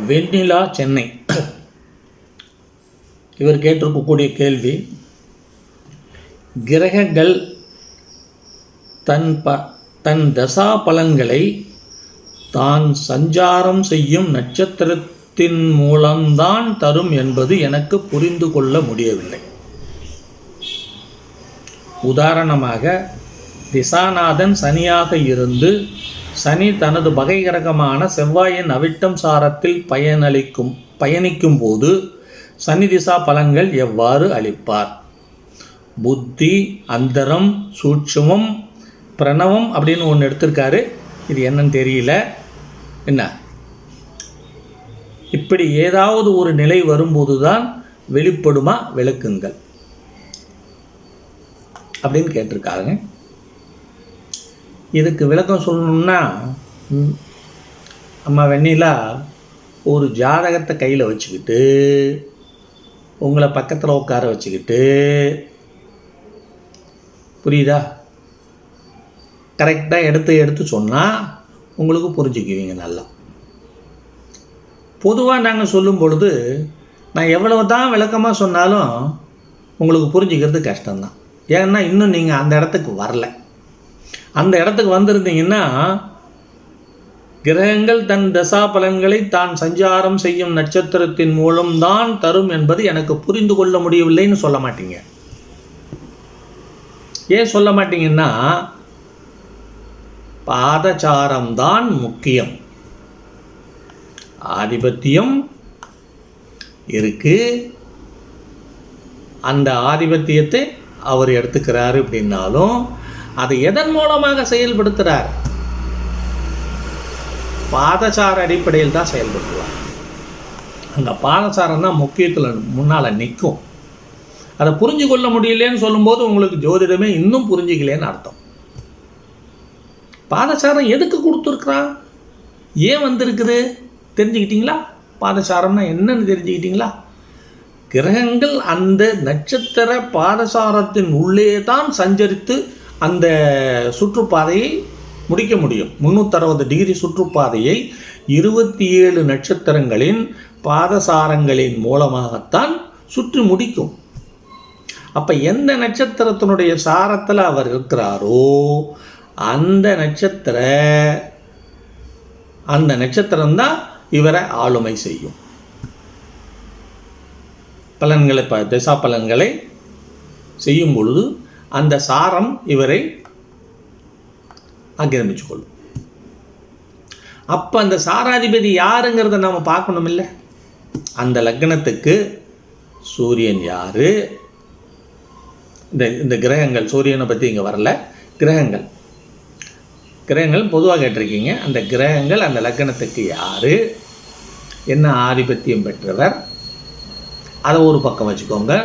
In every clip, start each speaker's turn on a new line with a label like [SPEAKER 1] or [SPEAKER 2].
[SPEAKER 1] வெண்ணிலா, சென்னை. இவர் கேட்டிருக்கக்கூடிய கேள்வி, கிரகங்கள் தன் தசா பலன்களை தான் சஞ்சாரம் செய்யும் நட்சத்திரத்தின் மூலம்தான் தரும் என்பது எனக்கு புரிந்து கொள்ள முடியவில்லை. உதாரணமாக, திசாநாதன் சனியாக இருந்து சனி தனது பகை கிரகமான செவ்வாயின் அவிட்டம் சாரத்தில் பயணிக்கும் போது சனி திசா பலன்கள் எவ்வாறு அளிப்பார்? புத்தி, அந்தரம், சூட்சுமம், பிரணவம் அப்படின்னு ஒன்று எடுத்திருக்காரு. இது என்னன்னு தெரியல. என்ன இப்படி ஏதாவது ஒரு நிலை வரும்போது தான் வெளிப்படுமா, விளக்குங்கள் அப்படின்னு கேட்டிருக்காங்க. இதுக்கு விளக்கம் சொல்லணும்னா, அம்மா வெண்ணிலா, ஒரு ஜாதகத்தை கையில் வச்சுக்கிட்டு உங்களை பக்கத்தில் உட்கார வச்சுக்கிட்டு, புரியுதா, கரெக்டாக எடுத்து சொன்னால் உங்களுக்கு புரிஞ்சுக்குவீங்க நல்லா. பொதுவாக நாங்கள் சொல்லும் பொழுது நான் எவ்வளவு தான் விளக்கமாக சொன்னாலும் உங்களுக்கு புரிஞ்சுக்கிறது கஷ்டம்தான். ஏன்னா இன்னும் நீங்கள் அந்த இடத்துக்கு வரல. அந்த இடத்துக்கு வந்திருந்தீங்கன்னா, கிரகங்கள் தன் தசா பலன்களை தான் சஞ்சாரம் செய்யும் நட்சத்திரத்தின் மூலம்தான் தரும் என்பது எனக்கு புரிந்து கொள்ள முடியவில்லைன்னு சொல்ல மாட்டீங்க. ஏன் சொல்ல மாட்டீங்கன்னா, பாதசாரம்தான் முக்கியம். ஆதிபத்தியம் இருக்கு, அந்த ஆதிபத்தியத்தை அவர் எடுத்துக்கிறாரு அப்படின்னாலும் அதை எதன் மூலமாக செயல்படுத்துகிறார்? பாதசார அடிப்படையில் தான் செயல்படுத்துவார். அந்த பாதசாரம் தான் முக்கியத்தில் முன்னால் நிற்கும். அதை புரிஞ்சு கொள்ள முடியலேன்னு சொல்லும்போது உங்களுக்கு ஜோதிடமே இன்னும் புரிஞ்சிக்கலேன்னு அர்த்தம். பாதசாரம் எதுக்கு கொடுத்துருக்குறான், ஏன் வந்திருக்குது தெரிஞ்சுக்கிட்டீங்களா? பாதசாரம்னா என்னன்னு தெரிஞ்சுக்கிட்டீங்களா? கிரகங்கள் அந்த நட்சத்திர பாதசாரத்தின் உள்ளே தான் சஞ்சரித்து அந்த சுற்றுப்பாதையை முடிக்க முடியும். 360 டிகிரி சுற்றுப்பாதையை 27 நட்சத்திரங்களின் பாதசாரங்களின் மூலமாகத்தான் சுற்றி முடிக்கும். அப்போ எந்த நட்சத்திரத்தினுடைய சாரத்தில் அவர் இருக்கிறாரோ அந்த நட்சத்திரம்தான் இவரை ஆளுமை செய்யும். பலன்களை திசா பலன்களை செய்யும் பொழுது அந்த சாரம் இவரை ஆக்கிரமிச்சு கொள்ளும். அப்போ அந்த சாராதிபதி யாருங்கிறத நாம் பார்க்கணும் இல்லை? அந்த லக்னத்துக்கு சூரியன் யார்? இந்த கிரகங்கள், சூரியனை பற்றி இங்கே வரல, கிரகங்கள் பொதுவாக கேட்டிருக்கீங்க. அந்த கிரகங்கள் அந்த லக்னத்துக்கு யார், என்ன ஆதிபத்தியம் பெற்றவர், அதை ஒரு பக்கம் வச்சுக்கோங்க.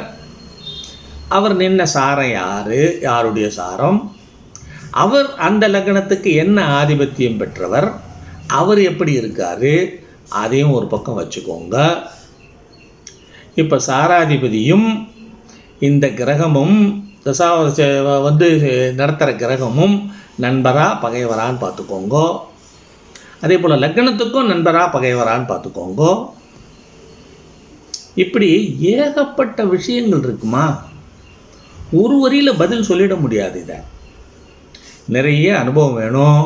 [SPEAKER 1] அவர் நின்ன சாரம் யாருடைய சாரம், அவர் அந்த லக்னத்துக்கு என்ன ஆதிபத்தியம் பெற்றவர், அவர் எப்படி இருக்கார், அதையும் ஒரு பக்கம் வச்சுக்கோங்க. இப்போ சாராதிபதியும் இந்த கிரகமும் தசா நடத்துகிற கிரகமும் நண்பரா பகைவரான்னு பார்த்துக்கோங்க. அதே போல் லக்னத்துக்கும் நண்பரா பகைவரான்னு பார்த்துக்கோங்க. இப்படி ஏகப்பட்ட விஷயங்கள் இருக்குமா, ஒரு வரியில் பதில் சொல்லிட முடியாது. இதை நிறைய அனுபவம் வேணும்,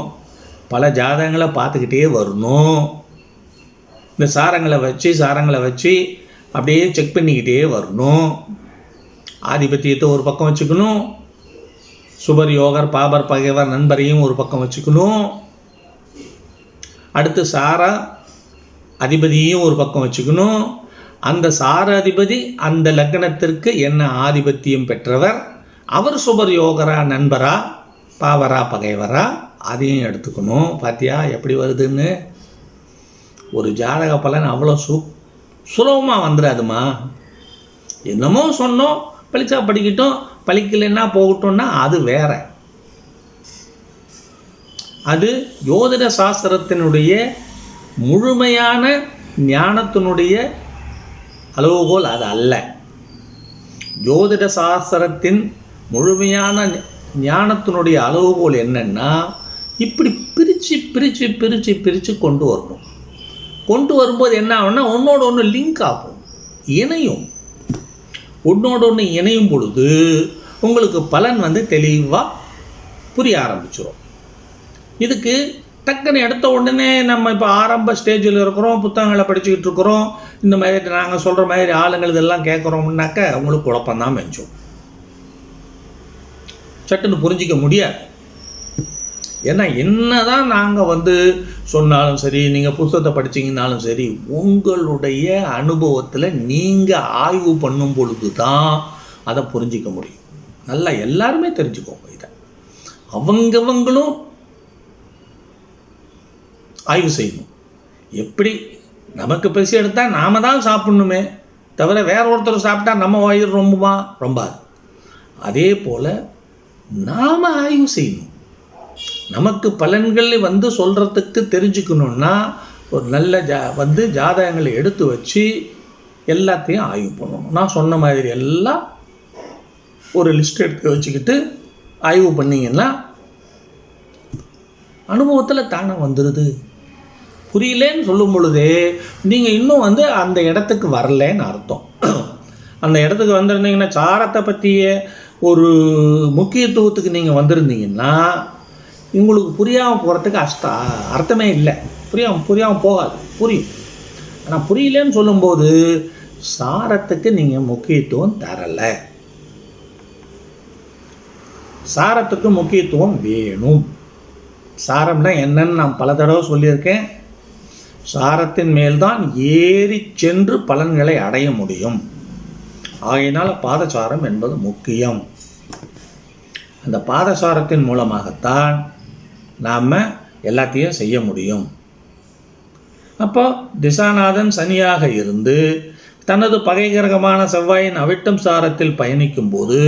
[SPEAKER 1] பல ஜாதகங்களை பார்த்துக்கிட்டே வரணும், இந்த சாரங்களை வச்சு அப்படியே செக் பண்ணிக்கிட்டே வரணும். ஆதிபத்தியத்தை ஒரு பக்கம் வச்சுக்கணும், சுபர் யோகர் பாபர் பகைவர் நண்பரையும் ஒரு பக்கம் வச்சுக்கணும், அடுத்து சார அதிபதியையும் ஒரு பக்கம் வச்சுக்கணும். அந்த சார அதிபதி அந்த லக்னத்திற்கு என்ன ஆதிபத்தியம் பெற்றவர், அவர் சுபர் யோகரா நண்பரா பாவரா பகைவரா, அதையும் எடுத்துக்கணும். பார்த்தியா எப்படி வருதுன்னு? ஒரு ஜாதக பலன் அவ்வளோ சுலபமாக வந்துடாதுமா. என்னமோ சொன்னோம், பழிச்சா படிக்கட்டும், பழிக்கலைன்னா போகட்டும்னா அது வேற. அது ஜோதிட சாஸ்திரத்தினுடைய முழுமையான ஞானத்தினுடைய அளவுகோல் அது அல்ல. ஜோதிட சாஸ்திரத்தின் முழுமையான ஞானத்தினுடைய அளவுகோல் என்னன்னா, இப்படி பிரித்து கொண்டு வரணும். கொண்டு வரும்போது என்ன ஆகும்னா ஒன்றோட ஒன்று லிங்க் ஆகும், இணையும். ஒன்றோட ஒன்று இணையும் பொழுது உங்களுக்கு பலன் தெளிவாக புரிய ஆரம்பிச்சிடும். இதுக்கு டக்குன்னு எடுத்த உடனே நம்ம இப்போ ஆரம்ப ஸ்டேஜில் இருக்கிறோம், புத்தகங்களை படிச்சுக்கிட்டு இருக்கிறோம், இந்த மாதிரி நாங்கள் சொல்கிற மாதிரி ஆளுங்கள் இதெல்லாம் கேட்குறோம்னாக்க உங்களுக்கு குழப்பம்தான் மெஞ்சும், சட்டுன்னு புரிஞ்சிக்க முடியாது. ஏன்னா என்ன தான் நாங்கள் சொன்னாலும் சரி, நீங்கள் புத்தகத்தை படிச்சிங்கனாலும் சரி, உங்களுடைய அனுபவத்தில் நீங்கள் ஆய்வு பண்ணும் பொழுது தான் அதை புரிஞ்சிக்க முடியும். நல்லா எல்லாருமே தெரிஞ்சுக்கோங்க இதை. அவங்கவங்களும் ஆய்வு செய்யணும். எப்படி நமக்கு பசி எடுத்தால் நாம் தான் சாப்பிட்ணுமே தவிர வேற ஒருத்தர் சாப்பிட்டா நம்ம வயிறு ரொம்பாது. அதே போல் நாம் ஆய்வு செய்யணும். நமக்கு பலன்கள் சொல்கிறதுக்கு தெரிஞ்சுக்கணுன்னா ஒரு நல்ல ஜாதகங்களை எடுத்து வச்சு எல்லாத்தையும் ஆய்வு பண்ணணும். நான் சொன்ன மாதிரி எல்லாம் ஒரு லிஸ்ட் எடுத்து வச்சுக்கிட்டு ஆய்வு பண்ணிங்கன்னா அனுபவத்தில் தானே வந்துடுது. புரியலேன்னு சொல்லும் பொழுதே நீங்கள் இன்னும் அந்த இடத்துக்கு வரலன்னு அர்த்தம். அந்த இடத்துக்கு வந்திருந்தீங்கன்னா, சாரத்தை பற்றிய ஒரு முக்கியத்துவத்துக்கு நீங்கள் வந்திருந்தீங்கன்னா உங்களுக்கு புரியாமல் போகிறதுக்கு அர்த்தமே இல்லை. புரியாமல் போகாது, புரியும். ஆனால் புரியலேன்னு சொல்லும்போது சாரத்துக்கு நீங்கள் முக்கியத்துவம் தரலை. சாரத்துக்கு முக்கியத்துவம் வேணும். சாரம்னா என்னன்னு நான் பல தடவை சொல்லியிருக்கேன். சாரத்தின் மேல்தான் ஏறி சென்று பலன்களை அடைய முடியும். ஆகையினால் பாதசாரம் என்பது முக்கியம். அந்த பாதசாரத்தின் மூலமாகத்தான் நாம் எல்லாத்தையும் செய்ய முடியும். அப்போ திசாநாதன் சனியாக இருந்து தனது பகை கிரகமான செவ்வாயின் அவிட்டம் சாரத்தில் பயணிக்கும் போது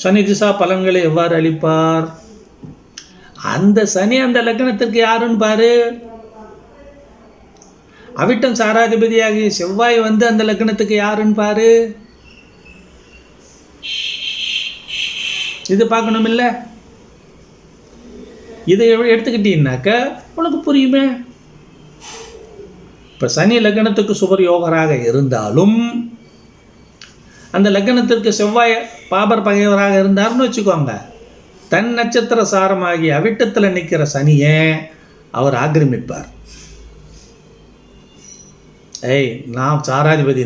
[SPEAKER 1] சனி திசா பலன்களை எவ்வாறு அளிப்பார்? அந்த சனி அந்த லக்னத்திற்கு யாருன்னு பாரு. அவிட்டம் சாராதிபதியாகி செவ்வாய் அந்த லக்னத்துக்கு யாருன்னு பாரு. இது பார்க்கணும் இல்லை? இதை எடுத்துக்கிட்டீங்கன்னாக்க உனக்கு புரியுமே. இப்போ சனி லக்னத்துக்கு சுபர் யோகராக இருந்தாலும் அந்த லக்னத்திற்கு செவ்வாய் பாபர் பகைவராக இருந்தார்னு வச்சுக்கோங்க, தன் நட்சத்திர சாரமாகி அவிட்டத்தில் நிற்கிற சனியை அவர் ஆக்கிரமிப்பார். நான் சாராதிபதி,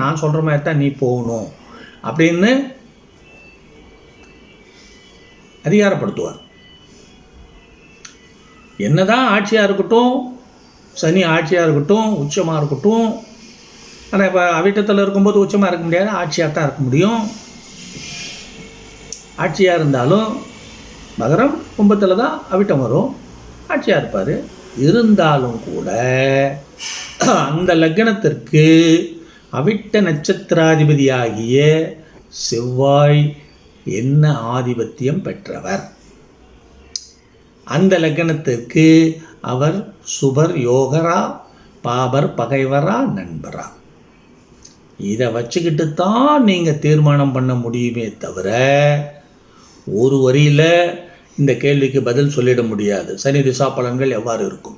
[SPEAKER 1] நான் சொல்கிற மாதிரி தான் நீ போகணும் அப்படின்னு அதிகாரப்படுத்துவார். என்னதான் ஆட்சியாக இருக்கட்டும், சனி ஆட்சியாக இருக்கட்டும், உச்சமாக இருக்கட்டும். ஆனால் இப்போ அவிட்டத்தில் இருக்கும்போது உச்சமாக இருக்க முடியாது, ஆட்சியாக தான் இருக்க முடியும். ஆட்சியாக இருந்தாலும் மகரம் கும்பத்தில் தான் அவிட்டம் வரும், ஆட்சியாக இருப்பார். இருந்தாலும் கூட அந்த லக்னத்திற்கு அவிட்ட நட்சத்திராதிபதியாகிய செவ்வாய் என்ன ஆதிபத்தியம் பெற்றவர்? அந்த லக்னத்திற்கு அவர் சுபர் யோகரா, பாபர் பகைவரா, நண்பரா? இதை வச்சுக்கிட்டு தான் நீங்கள் தீர்மானம் பண்ண முடியுமே தவிர ஒரு வரியில் இந்த கேள்விக்கு பதில் சொல்லிட முடியாது. சனி திசா பலன்கள் எவ்வாறு இருக்கும்?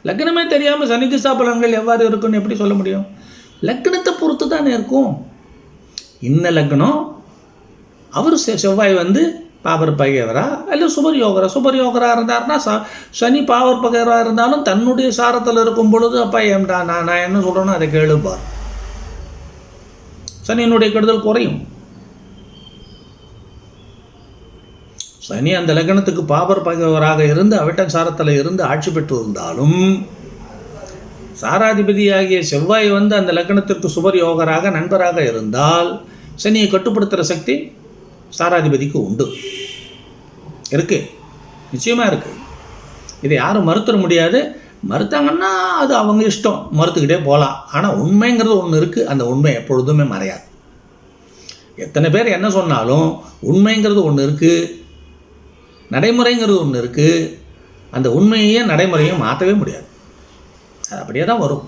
[SPEAKER 1] லக்னமே தெரியாமல் சனி திசா பலன்கள் எவ்வாறு இருக்குன்னு எப்படி சொல்ல முடியும்? லக்னத்தை பொறுத்து தானே இருக்கும். இன்ன லக்னம் அவர் செவ்வாய் பாபர் பகைவரா இல்லை சுபர் யோகரா? சுபர் யோகரா இருந்தார்னா சனி பாவர் பகைவராக இருந்தாலும் தன்னுடைய சாரத்தில் இருக்கும் பொழுது அப்பா ஏம்டா நான் என்ன சொல்கிறேனோ அதை கேளுப்பா, சனியினுடைய கெடுதல் குறையும். சனி அந்த லக்னத்துக்கு பாபர் பகைவராக இருந்து அவிட்டம் சாரத்தில் இருந்து ஆட்சி பெற்று இருந்தாலும் சாராதிபதியாகிய செவ்வாய் அந்த லக்னத்திற்கு சுபர் யோகராக நண்பராக இருந்தால் சனியை கட்டுப்படுத்துகிற சக்தி சாராதிபதிக்கு உண்டு, இருக்கு, நிச்சயமாக இருக்குது. இதை யாரும் மறுத்துட முடியாது. மறுத்தாங்கன்னா அது அவங்க இஷ்டம், மறுத்துக்கிட்டே போகலாம். ஆனால் உண்மைங்கிறது ஒன்று இருக்குது, அந்த உண்மை எப்பொழுதுமே மறையாது. எத்தனை பேர் என்ன சொன்னாலும் உண்மைங்கிறது ஒன்று இருக்குது, நடைமுறைங்கிறது ஒன்று இருக்குது. அந்த உண்மையையும் நடைமுறையும் மாற்றவே முடியாது, அது அப்படியே தான் வரும்.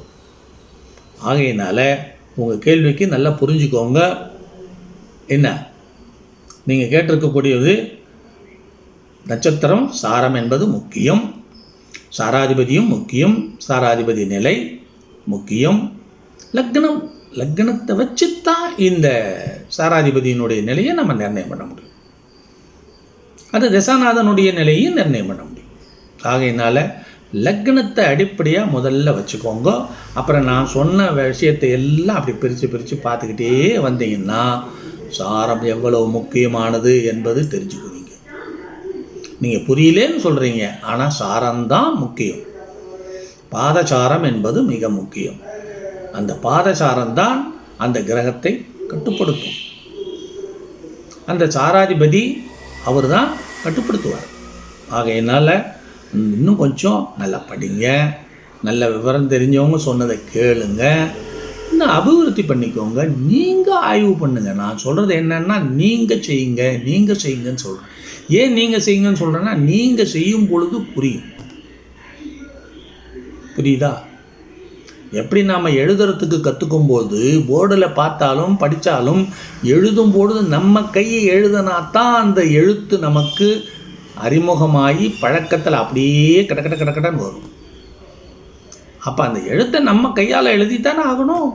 [SPEAKER 1] ஆகையினால உங்கள் கேள்விக்கு நல்லா புரிஞ்சுக்கோங்க. என்ன நீங்கள் கேட்டிருக்கக்கூடியது நட்சத்திரம் சாரம் என்பது முக்கியம், சாராதிபதியும் முக்கியம், சாராதிபதி நிலை முக்கியம். லக்னத்தை வச்சுத்தான் இந்த சாராதிபதியினுடைய நிலையை நம்ம நிர்ணயம் பண்ண முடியும். அது தசாநாதனுடைய நிலையும் நிர்ணயம் பண்ண முடியும். ஆகையினால லக்னத்தை அடிப்படையாக முதல்ல வச்சுக்கோங்க. அப்புறம் நான் சொன்ன விஷயத்தை எல்லாம் அப்படி பிரித்து பார்த்துக்கிட்டே வந்தீங்கன்னா சாரம் எவ்வளவு முக்கியமானது என்பது தெரிஞ்சுக்குவீங்க. நீங்கள் புரியலேன்னு சொல்கிறீங்க, ஆனால் சாரம்தான் முக்கியம். பாதசாரம் என்பது மிக முக்கியம். அந்த பாதசாரம்தான் அந்த கிரகத்தை கட்டுப்படுத்தும். அந்த சாராதிபதி அவர் தான் கட்டுப்படுத்துவார். ஆகையினால் இன்னும் கொஞ்சம் நல்லா படிங்க, நல்ல விவரம் தெரிஞ்சவங்க சொன்னதை கேளுங்க, இன்னும் அபிவிருத்தி பண்ணிக்கோங்க. நீங்கள் ஆய்வு பண்ணுங்கள். நான் சொல்கிறது என்னென்னா நீங்கள் செய்யுங்கன்னு சொல்கிறேன். ஏன் நீங்கள் செய்யுங்கன்னு சொல்கிறேன்னா நீங்கள் செய்யும் பொழுது புரியுதா? எப்படி நாம் எழுதுறதுக்கு கற்றுக்கும்போது போர்டில் பார்த்தாலும் படித்தாலும் எழுதும்பொழுது நம்ம கையை எழுதினாத்தான் அந்த எழுத்து நமக்கு அறிமுகமாகி பழக்கத்தில் அப்படியே கடன்னு வரும். அப்போ அந்த எழுத்தை நம்ம கையால் எழுதித்தானே ஆகணும்.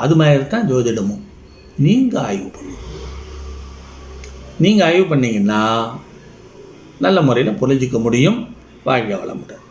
[SPEAKER 1] அது மாதிரி தான் ஜோதிடமும். நீங்கள் ஆய்வு பண்ணிங்கன்னா நல்ல முறையில் புரிஞ்சிக்க முடியும். வாழ்க வளமுடன்.